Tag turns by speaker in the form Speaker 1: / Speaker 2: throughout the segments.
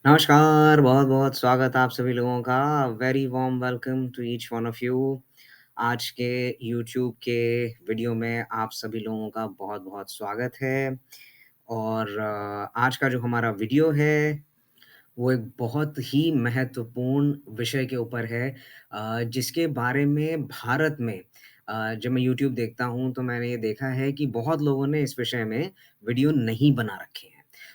Speaker 1: नमस्कार, बहुत-बहुत स्वागत है आप सभी लोगों का। Very warm welcome to each one of you. आज के यूट्यूब के वीडियो में आप सभी लोगों का बहुत-बहुत स्वागत है और आज का जो हमारा वीडियो है, वो एक बहुत ही महत्वपूर्ण विषय के ऊपर है जिसके बारे में भारत में जब मैं यूट्यूब देखता हूँ, तो मैंने ये देखा है कि बहुत लोगों ने इस विषय में वीडियो नहीं बना रखे हैं।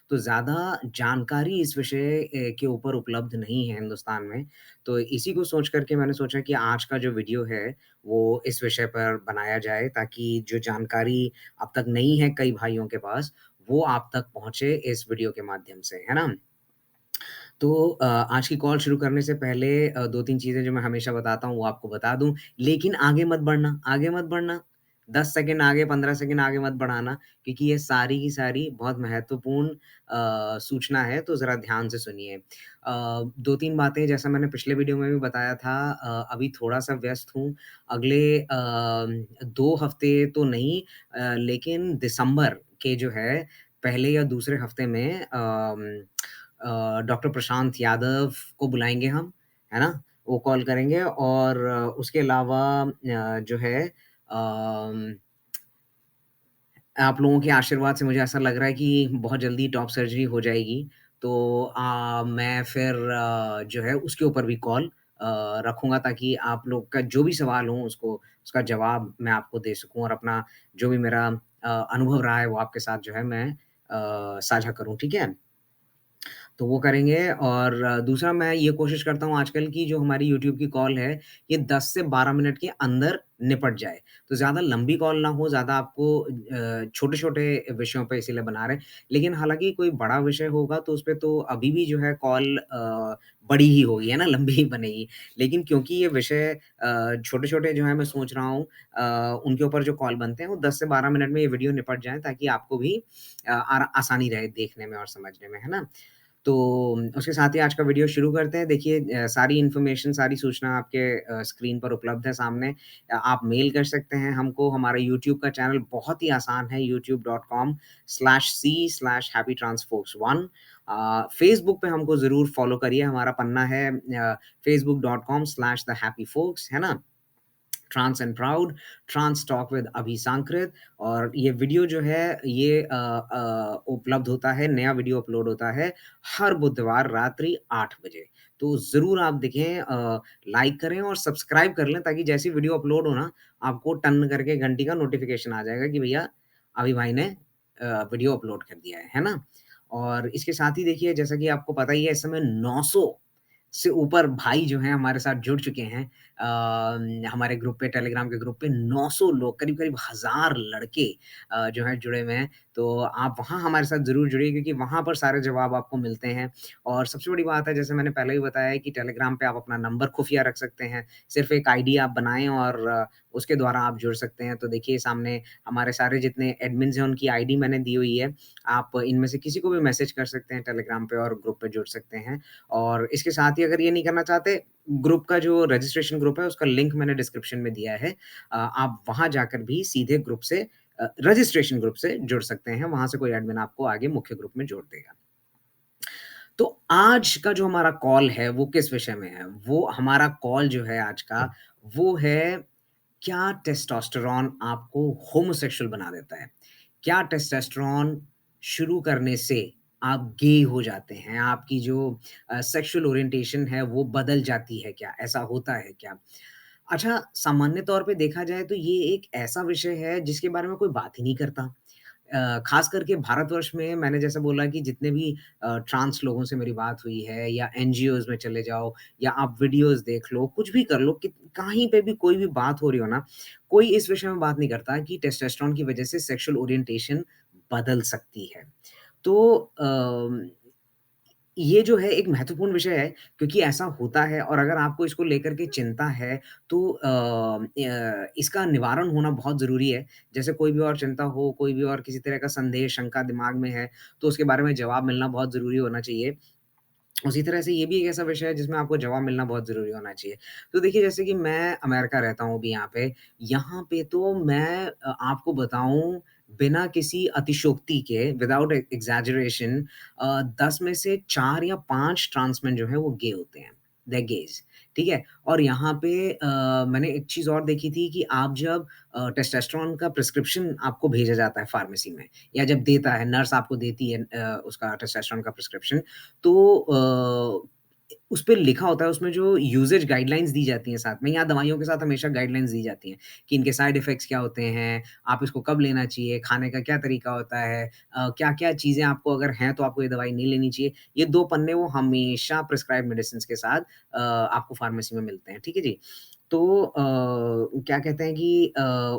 Speaker 1: तो ज़्यादा जानकारी इस विषय के ऊपर उपलब्ध नहीं है हिंदुस्तान में। तो इसी को सोच कर के मैंने सोचा कि आज का जो वीडियो है, वो इस विषय पर बनाया जाए ताकि जो जानकारी अब तक नहीं है कई भाइयों के पास, वो आप तक पहुँचे इस वीडियो के माध्यम से, है ना? तो आज की कॉल शुरू करने से पहले 2-3 चीज़ें जो मैं हमेशा बताता हूँ, वो आपको बता दूँ। लेकिन आगे मत बढ़ना। 10 सेकंड आगे, 15 सेकंड आगे मत बढ़ाना क्योंकि ये सारी की सारी बहुत महत्वपूर्ण सूचना है, तो ज़रा ध्यान से सुनिए। 2-3 बातें जैसा मैंने पिछले वीडियो में भी बताया था अभी थोड़ा-सा व्यस्त हूँ। अगले 2 हफ्ते तो नहीं लेकिन दिसंबर के जो है, पहले या दूसरे हफ्ते में डॉक्टर प्रशांत यादव को बुलाएँगे हम, है ना? वो कॉल करेंगे और उसके अलावा जो है आप लोगों के आशीर्वाद से मुझे ऐसा लग रहा है कि बहुत जल्दी टॉप सर्जरी हो जाएगी। तो मैं फिर जो है उसके ऊपर भी कॉल रखूँगा ताकि आप लोग का जो भी सवाल हो उसको उसका जवाब मैं आपको दे सकूँ और अपना जो भी मेरा अनुभव रहा है वो आपके साथ जो है मैं साझा करूँ, ठीक है? तो वो करेंगे और दूसरा मैं ये कोशिश करता हूँ आजकल की जो हमारी यूट्यूब की कॉल है, ये 10 से 12 मिनट के अंदर निपट जाए। तो ज़्यादा लंबी कॉल ना हो, ज़्यादा आपको छोटे-छोटे विषयों पे इसीलिए बना रहे हैं। लेकिन हालाँकि कोई बड़ा विषय होगा तो उसपे तो अभी भी जो है कॉल बड़ी ही होगी, है ना? लंबी ही बनेगी। लेकिन क्योंकि ये विषय छोटे-छोटे जो है मैं सोच रहा हूँ उनके ऊपर जो कॉल बनते हैं वो 10 से 12 मिनट में ये वीडियो निपट जाएँ ताकि आपको भी आसानी रहे देखने में और समझने में, है ना? तो उसके साथ ही आज का वीडियो शुरू करते हैं। देखिए सारी इन्फॉर्मेशन, सारी सूचना आपके स्क्रीन पर उपलब्ध है सामने। आप मेल कर सकते हैं हमको, हमारा यूट्यूब का चैनल बहुत ही आसान है youtube.com/c/happytransfolks1 फेसबुक पे हमको ज़रूर फ़ॉलो करिए, हमारा पन्ना है facebook.com/thehappyfolks है ना? Trans and proud, trans talk with Abhi Sankrit और ये वीडियो जो है ये उपलब्ध होता है, नया वीडियो अपलोड होता है हर बुधवार रात्रि 8 बजे। तो ज़रूर आप देखें लाइक करें और सब्सक्राइब कर लें ताकि जैसी वीडियो अपलोड हो ना, आपको टन करके घंटी का नोटिफ़िकेशन आ जाएगा कि भैया अभि भाई ने वीडियो अपलोड कर दिया है ना? और इसके साथ ही देखिए जैसा कि आपको पता ही है इस समय 900 से ऊपर भाई जो हैं हमारे साथ जुड़ चुके हैं। हमारे ग्रुप पे टेलीग्राम के ग्रुप पे 900 लोग करीब-करीब 1000 लड़के जो हैं जुड़े हुए हैं। तो आप वहाँ हमारे साथ ज़रूर जुड़िए क्योंकि वहाँ पर सारे जवाब आपको मिलते हैं। और सबसे बड़ी बात है जैसे मैंने पहले भी बताया है कि टेलीग्राम पे आप अपना नंबर खुफ़िया रख सकते हैं। सिर्फ़ एक आईडी आप बनाएँ और उसके द्वारा आप जुड़ सकते हैं। तो देखिए सामने हमारे सारे जितने एडमिन्स हैं उनकी आईडी मैंने दी हुई है। आप इनमें से किसी को भी मैसेज कर सकते हैं टेलीग्राम पे और ग्रुप पे जुड़ सकते हैं। और इसके साथ ही अगर ये नहीं करना चाहते, ग्रुप का जो रजिस्ट्रेशन ग्रुप है, उसका लिंक मैंने डिस्क्रिप्शन में दिया है। आप वहाँ जाकर भी सीधे ग्रुप से रजिस्ट्रेशन ग्रुप से जुड़ सकते हैं, वहाँ से कोई एडमिन आपको आगे मुख्य ग्रुप में जोड़ देगा। तो आज का जो हमारा कॉल है, वो किस विषय में है? वो हमारा कॉल जो है आज का, वो है क्या टेस्टोस्टेरोन आपको होमोसेक्सुअल बना देता है? क्या टेस्टोस्टेरोन शुरू करने से आप गे हो जाते हैं? आपकी जो सेक्सुअल ओरिएंटेशन है वो बदल जाती है क्या? ऐसा होता है क्या? अच्छा, सामान्य तौर पे देखा जाए तो ये एक ऐसा विषय है जिसके बारे में कोई बात ही नहीं करता। ख़ास करके भारतवर्ष में मैंने जैसे बोला कि जितने भी ट्रांस लोगों से मेरी बात हुई है या एनजीओज़ में चले जाओ या आप वीडियोज़ देख लो, कुछ भी कर लो कि कहीं पे भी कोई भी बात हो रही हो ना, कोई इस विषय में बात नहीं करता कि टेस्टोस्टेरोन की वज़ह से सेक्सुअल ओरिएंटेशन बदल सकती है। तो ये जो है एक महत्वपूर्ण विषय है क्योंकि ऐसा होता है और अगर आपको इसको लेकर के चिंता है तो इसका निवारण होना बहुत ज़रूरी है। जैसे कोई भी और चिंता हो, कोई भी और किसी तरह का संदेह, शंका दिमाग में है, तो उसके बारे में जवाब मिलना बहुत ज़रूरी होना चाहिए। उसी तरह से ये भी एक ऐसा विषय है जिसमें आपको जवाब मिलना बहुत ज़रूरी होना चाहिए। तो देखिए जैसे कि मैं अमेरिका रहता हूँ अभी यहाँ पे तो मैं आपको बताऊँ बिना किसी अतिशयोक्ति के विदाउट एग्ज़ैजरेशन 10 में से 4 या 5 ट्रांस मैन जो हैं वो गे होते हैं। दे आर गेज़, ठीक है? और यहाँ पे मैंने एक चीज़ और देखी थी कि आप जब टेस्टोस्टेरोन का प्रिस्क्रिप्शन आपको भेजा जाता है फार्मेसी में या जब देता है, नर्स आपको देती है उसका टेस्टोस्टेरोन का प्रिस्क्रिप्शन, तो उसपे लिखा होता है, उसमें जो यूसेज गाइडलाइंस दी जाती हैं साथ में, या दवाइयों के साथ हमेशा गाइडलाइंस दी जाती हैं कि इनके साइड इफ़ेक्ट्स क्या होते हैं, आप इसको कब लेना चाहिए, खाने का क्या तरीका होता है, क्या-क्या चीज़ें आपको अगर हैं तो आपको ये दवाई नहीं लेनी चाहिए। ये 2 पन्ने वो हमेशा प्रिस्क्राइब्ड मेडिसिन्स के साथ आपको फार्मेसी में मिलते हैं, ठीक है जी? तो क्या कहते हैं कि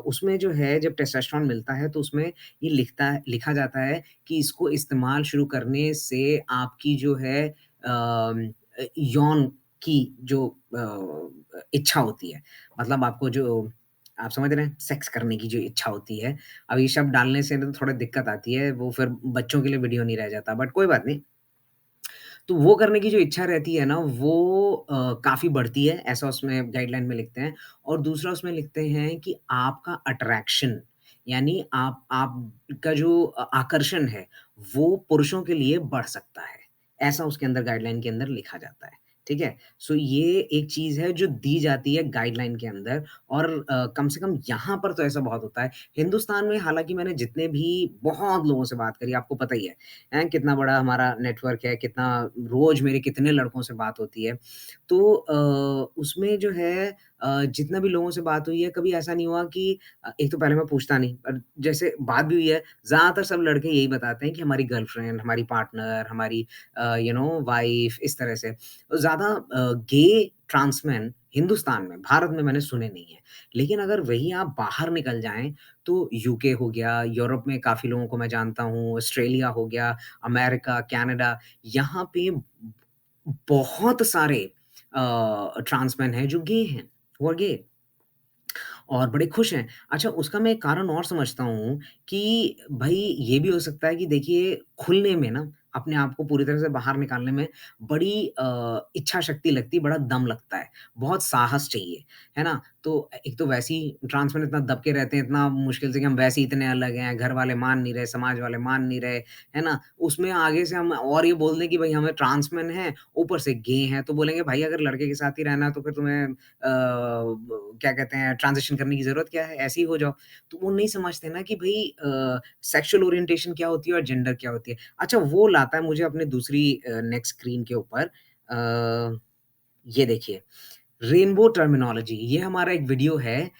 Speaker 1: उसमें जो है जब टेस्टोस्टेरोन मिलता है तो उसमें ये लिखा जाता है कि इसको इस्तेमाल शुरू करने से आपकी जो है यौन की जो इच्छा होती है, मतलब आपको जो आप समझ रहे हैं? सेक्स करने की जो इच्छा होती है, अब ये शब्द डालने से ना तो थोड़ा दिक्कत आती है, वो फिर बच्चों के लिए वीडियो नहीं रह जाता, बट कोई बात नहीं। तो वो करने की जो इच्छा रहती है ना, वो काफ़ी बढ़ती है, ऐसा उसमें गाइडलाइन में लिखते हैं। और दूसरा उसमें लिखते हैं कि आपका अट्रैक्शन, यानी आपका जो आकर्षण है, वो पुरुषों के लिए बढ़ सकता है। ऐसा उसके अंदर गाइडलाइन के अंदर लिखा जाता है, ठीक है? सो ये एक चीज़ है जो दी जाती है गाइडलाइन के अंदर, और कम से कम यहाँ पर तो ऐसा बहुत होता है। हिंदुस्तान में हालाँकि मैंने जितने भी बहुत लोगों से बात करी, आपको पता ही है कितना बड़ा हमारा नेटवर्क है, कितना रोज़ मेरे कितने लड़कों से बात होती है। तो उसमें जो है जितना भी लोगों से बात हुई है, कभी ऐसा नहीं हुआ कि एक तो पहले मैं पूछता नहीं, और जैसे बात भी हुई है, ज़्यादातर सब लड़के यही बताते हैं कि हमारी गर्लफ्रेंड, हमारी पार्टनर, हमारी वाइफ़, इस तरह से। ज़्यादा गे ट्रांसमैन हिंदुस्तान में, भारत में मैंने सुने नहीं हैं। लेकिन अगर वही आप बाहर निकल जाएँ, तो यूके हो गया, यूरोप में काफ़ी लोगों को मैं जानता हूँ, ऑस्ट्रेलिया हो गया, अमेरिका, कनाडा, यहाँ पे बहुत सारे ट्रांसमैन हैं जो गे हैं, हू आर गे। और बड़े खुश हैं। अच्छा, उसका मैं एक कारण और समझता हूँ कि भई ये भी हो सकता है कि देखिए खुलने में ना, अपने आप को पूरी तरह से बाहर निकालने में बड़ी इच्छा शक्ति लगती है, बड़ा दम लगता है, बहुत साहस चाहिए, है ना? तो एक तो वैसे ही ट्रांस में इतना दब के रहते हैं, इतना मुश्किल से कि हम वैसे ही इतने अलग हैं, घर वाले मान नहीं रहे, समाज वाले मान नहीं रहे, है ना? उसमें आगे से हम और ये बोल दें कि भई हमें ट्रांस मैन हैं, ऊपर से गे हैं, तो बोलेंगे भाई अगर लड़के के साथ ही रहना है तो फिर तुम्हें क्या कहते हैं ट्रांज़िशन करने की ज़रूरत क्या है? ऐसे ही हो जाओ। तो वो नहीं समझते ना कि भई सेक्सुअल ओरिएंटेशन क्या होती है और जेंडर क्या होती है। अच्छा, वो लाता है मुझे अपने दूसरी नेक्स्ट स्क्रीन के ऊपर ये देखिए, रेनबो टर्मिनोलॉजी, ये हमारा एक वीडियो है,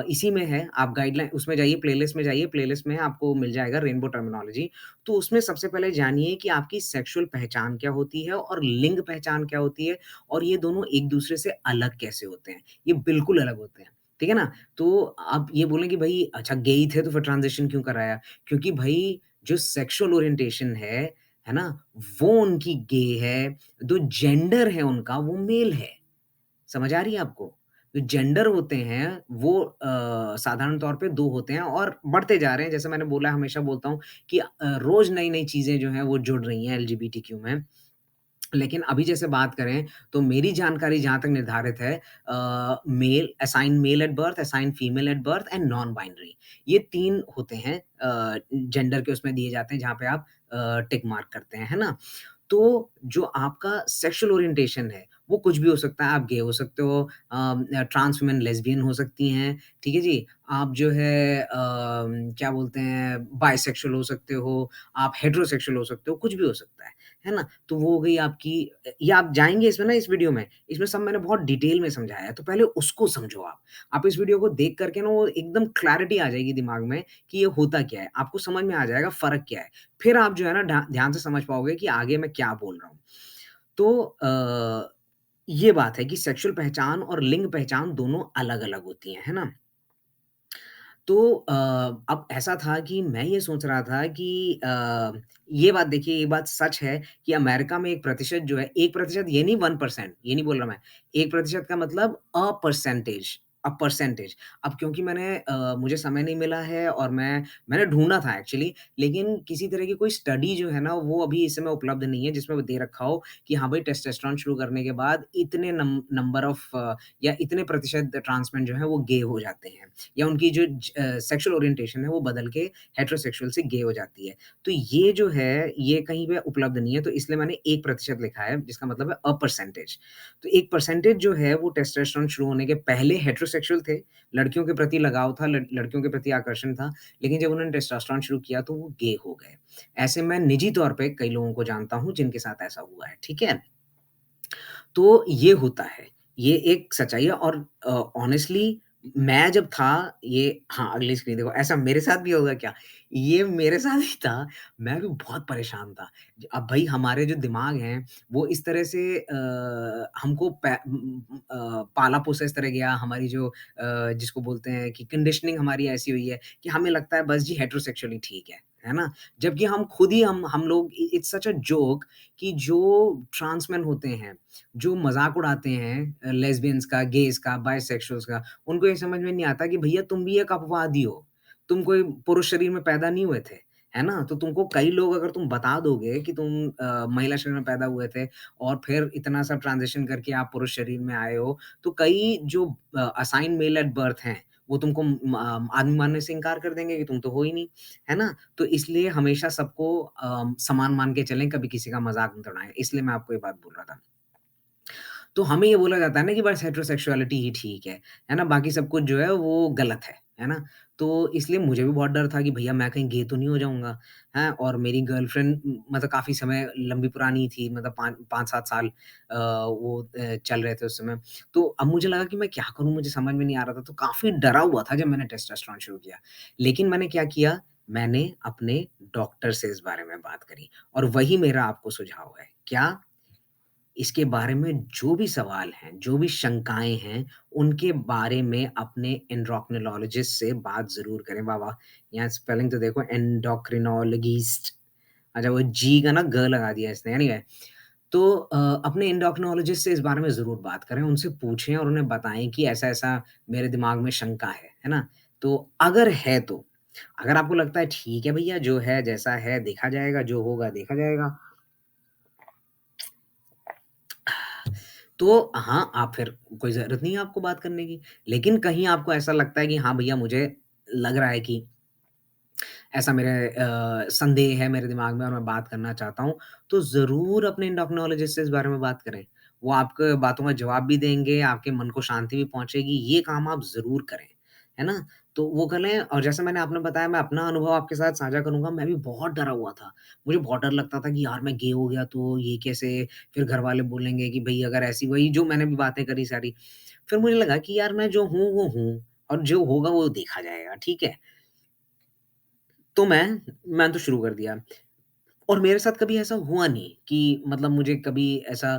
Speaker 1: इसी में है, आप गाइडलाइन उसमें जाइए, प्लेलिस्ट में जाइए, प्लेलिस्ट में आपको मिल जाएगा रेनबो टर्मिनोलॉजी। तो उसमें सबसे पहले जानिए कि आपकी सेक्सुअल पहचान क्या होती है और लिंग पहचान क्या होती है, और ये दोनों एक-दूसरे से अलग कैसे होते हैं। ये बिल्कुल अलग होते हैं, ठीक है ना? तो आप ये बोलें कि भई अच्छा गे ही थे तो फिर ट्रांज़िशन क्यों कराया? क्योंकि भई जो सेक्सुअल ओरिएंटेशन है ना? वो उनकी गे है, जो जेंडर है उनका वो मेल है। समझ आ रही है आपको? जो जेंडर होते हैं वो साधारण तौर पे 2 होते हैं और बढ़ते जा रहे हैं। जैसे मैंने बोला, हमेशा बोलता हूँ कि रोज़ नई-नई चीज़ें जो हैं वो जुड़ रही हैं एलजीबीटीक्यू में। लेकिन अभी जैसे बात करें तो मेरी जानकारी जहाँ तक निर्धारित है, assign male at birth, assign female at birth and non binary, ये 3 होते हैं जेंडर के उसमें दिए जाते हैं जहाँ पे आप टिक मार्क करते हैं, है ना? तो जो आपका सेक्सुअल ओरिएंटेशन है, वो कुछ भी हो सकता है। आप गे हो सकते हो, ट्रांस वुमेन लेस्बियन हो सकती हैं, ठीक है जी? आप जो है क्या बोलते हैं, बायसेक्सुअल हो सकते हो, आप हेटेरोसेक्सुअल हो सकते हो, कुछ भी हो सकता है ना? तो वो हो गई आपकी ये आप जाएँगे इसमें ना, इस वीडियो में, इसमें सब मैंने बहुत डिटेल में समझाया है, तो पहले उसको समझो आप। आप इस वीडियो को देख कर के ना वो एकदम क्लैरिटी आ जाएगी दिमाग में कि ये होता क्या है, आपको समझ में आ जाएगा फ़र्क क्या है। फिर आप जो है ना ध्यान से समझ पाओगे कि आगे मैं क्या बोल रहा हूँ। तो ये बात है कि सेक्सुअल पहचान और लिंग पहचान दोनों अलग-अलग होती हैं, है ना? तो अब ऐसा था कि मैं ये सोच रहा था कि ये बात देखिए, ये बात सच है कि अमेरिका में 1% जो है, 1% ये नहीं 1%, ये नहीं बोल रहा मैं। 1% का मतलब अ परसेंटेज, अ परसेंटेज। अब क्योंकि मुझे समय नहीं मिला है और मैंने ढूँढा था एक्चुअली, लेकिन किसी तरह की कोई स्टडी जो है ना, वो अभी इस समय उपलब्ध नहीं है, जिसमें वो दे रखा हो कि हाँ भाई, टेस्टोस्टेरोन शुरू करने के बाद इतने नंबर ऑफ या इतने प्रतिशत ट्रांस मैन जो हैं, वो गे हो जाते हैं, या उनकी जो सेक्सुअल ओरिएंटेशन है, वो बदल के हेटेरोसेक्सुअल से गे हो जाती है। तो ये जो है, ये कहीं पे उपलब्ध नहीं है, तो इसलिए मैंने 1% लिखा है, जिसका मतलब है अ परसेंटेज। तो 1% जो है, वो टेस्टोस्टेरोन शुरू होने के पहले हेटेरोसेक्सुअल थे, लड़कियों के प्रति लगाव था, लड़कियों के प्रति आकर्षण था, लेकिन जब उन्होंने टेस्टोस्टेरोन शुरू किया, तो वो गे हो गए। ऐसे मैं निजी तौर पे कई लोगों को जानता हूँ, जिनके साथ ऐसा हुआ है, ठीक है? तो ये होता है, ये एक सच्चाई है और ऑनेस्टली मैं जब था ये हाँ, अगली स्क्रीन देखो, ऐसा मेरे साथ भी होगा क्या? ये मेरे साथ ही था, मैं भी बहुत परेशान था। अब भई हमारे जो दिमाग हैं, वो इस तरह से हमको पाला-पोसा इस तरह गया, हमारी जो जिसको बोलते हैं कि कंडीशनिंग हमारी ऐसी हुई है कि हमें लगता है बस जी हेटेरोसेक्सुअल ही ठीक है ना? जबकि हम खुद ही हम लोग इट्स सच अ जोक कि जो ट्रांस मैन होते हैं, जो मज़ाक उड़ाते हैं लेस्बियंस का, गेज़ का, बाइसेक्सुअल्स का, उनको ये समझ में नहीं आता कि भैया तुम भी एक अपवाद ही हो। तुम कोई पुरुष शरीर में पैदा नहीं हुए थे, है ना? तो तुमको कई लोग अगर तुम बता दोगे कि तुम महिला शरीर में पैदा हुए थे और फिर इतना सब ट्रांज़िशन करके आप पुरुष शरीर में आए हो, तो कई जो असाइन मेल एट बर्थ हैं, वो तुमको आदमी मानने से इनकार कर देंगे कि तुम तो हो ही नहीं, है ना? तो इसलिए हमेशा सबको समान मान के चलें, कभी किसी का मज़ाक मत उड़ाएँ। इसलिए मैं आपको ये बात बोल रहा था। तो हमें ये बोला जाता है ना कि बस हेटेरोसेक्सुअलिटी ही ठीक है ना? बाकी सब कुछ जो है वो गलत है ना? तो इसलिए मुझे भी बहुत डर था कि भैया मैं कहीं गे तो नहीं हो जाऊँगा, हैं? और मेरी गर्लफ्रेंड मतलब काफ़ी समय लंबी पुरानी थी मतलब 5-7 साल वो चल रहे थे उस समय। तो अब मुझे लगा कि मैं क्या करूँ? मुझे समझ में नहीं आ रहा था, तो काफ़ी डरा हुआ था जब मैंने टेस्टोस्टेरोन शुरू किया। लेकिन मैंने क्या किया? मैंने अपने डॉक्टर से इस बारे में बात करी और वही मेरा आपको सुझाव है। क्या? इसके बारे में जो भी सवाल हैं, जो भी शंकाएँ हैं, उनके बारे में अपने एंडोक्रिनोलॉजिस्ट से बात ज़रूर करें। वाह, वाह! यहाँ स्पेलिंग तो देखो एंडोक्रिनोलॉजिस्ट अच्छा वो जी का ना ग लगा दिया इसने एनीवे तो अपने एंडोक्रिनोलॉजिस्ट से इस बारे में ज़रूर बात करें, उनसे पूछें और उन्हें बताएँ कि ऐसा-ऐसा मेरे दिमाग में शंका है ना? तो अगर है तो, अगर आपको लगता है ठीक है भैया जो है जैसा है देखा जाएगा, जो होगा देखा जाएगा। तो हाँ, आप फिर कोई ज़रूरत नहीं है आपको बात करने की। लेकिन कहीं आपको ऐसा लगता है कि हाँ, भैया मुझे लग रहा है कि ऐसा मेरे संदेह है मेरे दिमाग में और मैं बात करना चाहता हूँ, तो ज़रूर अपने एंडोक्रिनोलॉजिस्ट से इस बारे में बात करें। वो आपके बातों का जवाब भी देंगे, आपके मन को शांति भी पहुँचेगी, ये काम आप ज़रूर करें, है ना? तो वो करें और जैसे मैंने आपने बताया मैं अपना अनुभव आपके साथ साझा करूँगा, मैं भी बहुत डरा हुआ था। मुझे बहुत डर लगता था कि यार मैं गे हो गया तो ये कैसे? फिर घरवाले बोलेंगे कि भई अगर ऐसी वही जो मैंने भी बातें करी सारी। फिर मुझे लगा कि यार मैं जो हूँ, वो हूँ और जो होगा वो देखा जाएगा, ठीक है? तो मैंने तो शुरू कर दिया और मेरे साथ कभी ऐसा हुआ नहीं कि मतलब मुझे कभी ऐसा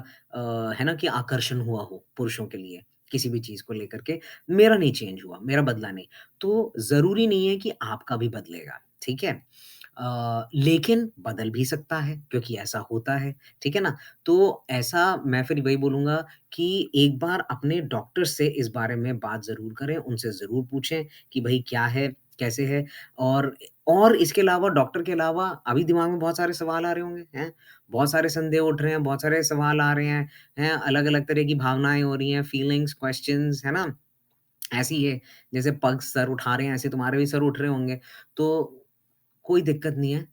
Speaker 1: है ना कि आकर्षण हुआ हो पुरुषों के लिए, किसी भी चीज़ को लेकर के। मेरा नहीं चेंज हुआ, मेरा बदला नहीं। तो ज़रूरी नहीं है कि आपका भी बदलेगा, ठीक है? लेकिन बदल भी सकता है क्योंकि ऐसा होता है, ठीक है ना? तो ऐसा मैं फिर वही बोलूँगा कि एक बार अपने डॉक्टर से इस बारे में बात ज़रूर करें, उनसे ज़रूर पूछें कि भई क्या है, कैसे है? और और इसके अलावा डॉक्टर के अलावा अभी दिमाग में बहुत सारे सवाल आ रहे होंगे, हैं? बहुत सारे संदेह उठ रहे हैं, बहुत सारे सवाल आ रहे हैं? अलग-अलग तरह की भावनाएँ हो रही हैं, फीलिंग्स, क्वेश्चन्स, है ना? ऐसे ही है, जैसे पग सर उठा रहे हैं, ऐसे तुम्हारे भी सर उठ रहे होंगे। तो कोई दिक्कत नहीं है।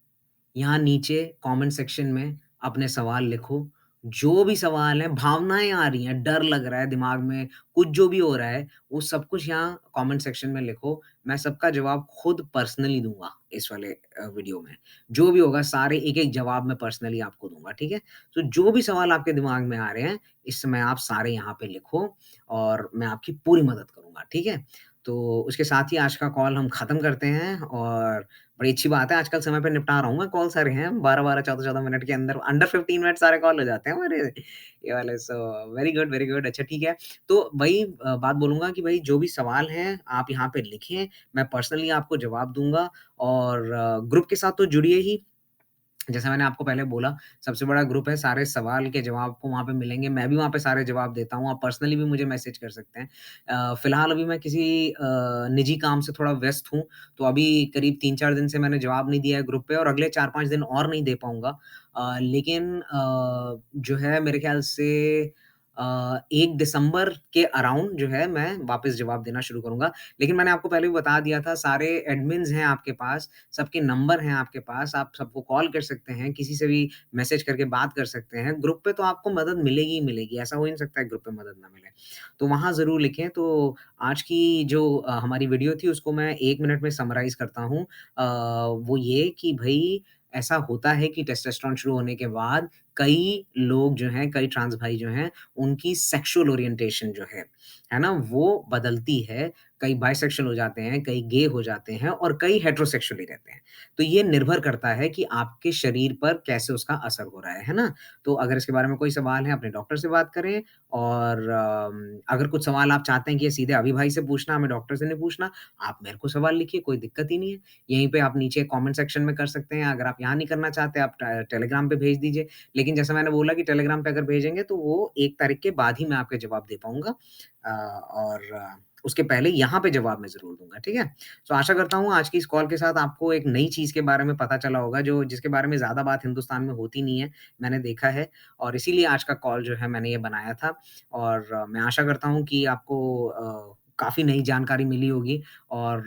Speaker 1: यहाँ नीचे कमेंट सेक्शन में अपने सवाल लिखो। जो भी सवाल हैं, भावनाएँ आ रही हैं, डर लग रहा है दिमाग में, कुछ जो भी हो रहा है, वो सब कुछ यहाँ कमेंट सेक्शन में लिखो। मैं सबका जवाब खुद पर्सनली दूँगा इस वाले वीडियो में। जो भी होगा सारे एक-एक जवाब मैं पर्सनली आपको दूँगा, ठीक है? तो जो भी सवाल आपके दिमाग में आ रहे हैं, इस समय आप सारे यहाँ पे लिखो और मैं आपकी पूरी मदद करूँगा, ठीक है? तो उसके साथ ही आज का कॉल हम ख़त्म करते हैं और बड़ी अच्छी बात है, आजकल समय पे निपटा रहा हूँ मैं कॉल सारे हैं 12-12, 14-14 मिनट के अंदर अंडर 15 मिनट सारे कॉल हो जाते हैं हमारे ये वाले सो वेरी गुड अच्छा ठीक है। तो वही बात बोलूँगा कि भई जो भी सवाल हैं आप यहाँ पे लिखें, मैं पर्सनली आपको जवाब दूँगा और ग्रुप के साथ तो जुड़िए ही जैसा मैंने आपको पहले बोला, सबसे बड़ा ग्रुप है, सारे सवाल के जवाब आपको वहाँ पे मिलेंगे। मैं भी वहाँ पे सारे जवाब देता हूँ, आप पर्सनली भी मुझे मैसेज कर सकते हैं। फ़िलहाल अभी मैं किसी निजी काम से थोड़ा व्यस्त हूँ, तो अभी करीब 3-4 दिन से मैंने जवाब नहीं दिया है ग्रुप पे और अगले 4-5 दिन और नहीं दे पाऊँगा। लेकिन जो है मेरे ख़्याल से 1 दिसंबर के अराउंड जो है मैं वापस जवाब देना शुरू करूँगा। लेकिन मैंने आपको पहले भी बता दिया था, सारे एडमिन्स हैं आपके पास, सबके नंबर हैं आपके पास, आप सबको कॉल कर सकते हैं, किसी से भी मैसेज करके बात कर सकते हैं। ग्रुप पे तो आपको मदद मिलेगी ही मिलेगी, ऐसा हो ही नहीं सकता है ग्रुप पे मदद ना मिले। तो वहाँ ज़रूर लिखें। तो आज की जो हमारी वीडियो थी उसको मैं 1 मिनट में समराइज़ करता हूँ। वो ये कि भई ऐसा होता है कि टेस्टोस्टेरोन शुरू होने के बाद कई लोग जो हैं, कई ट्रांस भाई जो हैं, उनकी सेक्सुअल ओरिएंटेशन जो है ना? वो बदलती है। कई बायसेक्सुअल हो जाते हैं, कई गे हो जाते हैं और कई हेटेरोसेक्सुअल ही रहते हैं। तो ये निर्भर करता है कि आपके शरीर पर कैसे उसका असर हो रहा है ना? तो अगर इसके बारे में कोई सवाल है, अपने डॉक्टर से बात करें और अगर कुछ सवाल आप चाहते हैं कि ये सीधे अभी भाई से पूछना, हमें डॉक्टर से नहीं पूछना, आप मेरे को सवाल लिखिए, कोई दिक्कत ही नहीं है। यहीं पे आप नीचे कमेंट सेक्शन में कर सकते हैं। अगर आप यहाँ नहीं करना चाहते, आप टेलीग्राम पे भेज दीजिए। लेकिन जैसा मैंने बोला कि टेलीग्राम पे अगर भेजेंगे, तो वो 1 तारीख के बाद ही मैं आपके जवाब दे पाऊँगा। उसके पहले यहाँ पे जवाब मैं ज़रूर दूँगा, ठीक है? तो आशा करता हूँ आज की इस कॉल के साथ आपको एक नई चीज़ के बारे में पता चला होगा जो जिसके बारे में ज़्यादा बात हिंदुस्तान में होती नहीं है, मैंने देखा है और इसीलिए आज का कॉल जो है मैंने ये बनाया था और मैं आशा करता हूँ कि आपको काफ़ी नई जानकारी मिली होगी और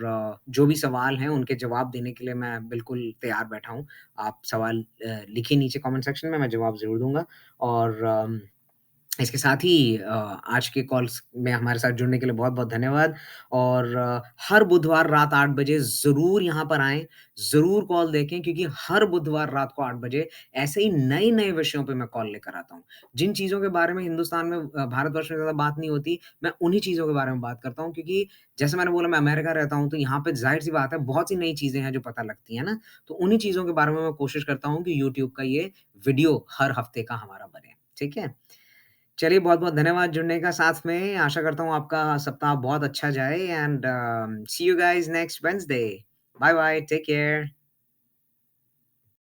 Speaker 1: जो भी सवाल हैं उनके जवाब देने के लिए मैं बिल्कुल तैयार बैठा हूँ। आप सवाल लिखिए नीचे कमेंट सेक्शन में, मैं जवाब ज़रूर दूँगा और इसके साथ ही आज के कॉल्स में हमारे साथ जुड़ने के लिए बहुत-बहुत धन्यवाद और हर बुधवार रात 8 बजे ज़रूर यहाँ पर आएँ, ज़रूर कॉल देखें क्योंकि हर बुधवार रात को 8 बजे ऐसे ही नए-नए विषयों पे मैं कॉल लेकर आता हूँ। जिन चीज़ों के बारे में हिंदुस्तान में भारतवर्ष में ज़्यादा बात नहीं होती, मैं उन्हीं चीज़ों के बारे में बात करता हूँ क्योंकि जैसे मैंने बोला मैं अमेरिका रहता हूँ, तो यहाँ पे ज़ाहिर-सी बात है बहुत सी नई चीज़ें हैं जो पता लगती हैं ना, तो उन्हीं चीज़ों के बारे में मैं कोशिश करता हूँ कि यूट्यूब का ये वीडियो हर हफ्ते का हमारा बने। ठीक है? चलिए बहुत-बहुत धन्यवाद जुड़ने का साथ में। आशा करता हूँ आपका सप्ताह बहुत अच्छा जाए and see you guys next Wednesday. Bye bye, take care.